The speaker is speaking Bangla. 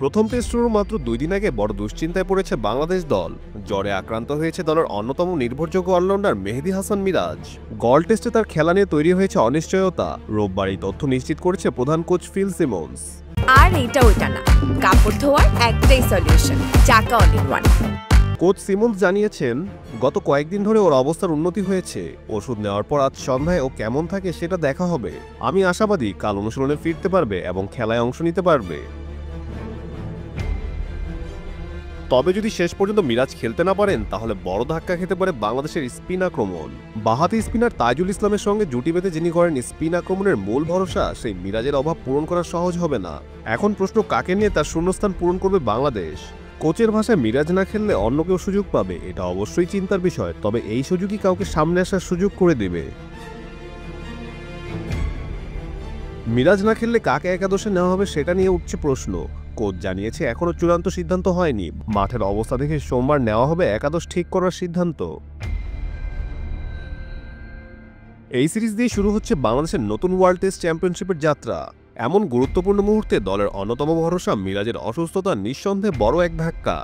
প্রথম টেস্ট শুরুর মাত্র 2 দিন আগে বড় দুশ্চিন্তায় পড়েছে বাংলাদেশ দল। জ্বরে আক্রান্ত হয়েছে দলের অন্যতম নির্ভরযোগ্য অলরাউন্ডার মেহেদী হাসান মিরাজ। গল টেস্টে তার খেলা নিয়ে তৈরি হয়েছে অনিশ্চয়তা। রোববার এই তথ্য নিশ্চিত করেছে প্রধান কোচ ফিল সিমন্স। আর এটা ওইটা না, কাপড় ধোয়ার একটাই সলিউশন, চাকা all in one. Coach Simmons জানিয়েছেন, গত কয়েকদিন ধরে ওর অবস্থার উন্নতি হয়েছে। ওষুধ নেওয়ার পর আজ সন্ধ্যায় ও কেমন থাকে সেটা দেখা হবে। আমি আশাবাদী কাল অনুশীলনে ফিরতে পারবে এবং খেলায় অংশ নিতে পারবে। তবে যদি শেষ পর্যন্ত মিরাজ খেলতে না পারেন তাহলে বড় ধাক্কা খেতে পারে বাংলাদেশের স্পিন আক্রমণ। বাঁহাতি স্পিনার তাইজুল ইসলামের সঙ্গে জুটি বেঁধে যিনি করেন স্পিন আক্রমণের মূল ভরসা, সেই মিরাজের অভাব পূরণ করা সহজ হবে না। এখন প্রশ্ন, কাকে নিয়ে তার শূন্যস্থান পূরণ করবে বাংলাদেশ? কোচের ভাষায় মিরাজ না খেললে অন্য কেউ সুযোগ পাবে, এটা অবশ্যই চিন্তার বিষয়। তবে এই সুযোগই কাউকে সামনে আসার সুযোগ করে দেবে। মিরাজ না খেললে কাকে একাদশে নেওয়া হবে সেটা নিয়ে উঠছে প্রশ্ন। কোচ জানিয়েছে এখনো চূড়ান্ত সিদ্ধান্ত হয়নি। মাঠের অবস্থা দেখে সোমবার নেওয়া হবে একাদশ ঠিক করার সিদ্ধান্ত। এই সিরিজ দিয়ে শুরু হচ্ছে বাংলাদেশের নতুন ওয়ার্ল্ড টেস্ট চ্যাম্পিয়নশিপের যাত্রা। এমন গুরুত্বপূর্ণ মুহূর্তে দলের অন্যতম ভরসা মিরাজের অসুস্থতা নিঃসন্দেহে বড় এক ধাক্কা।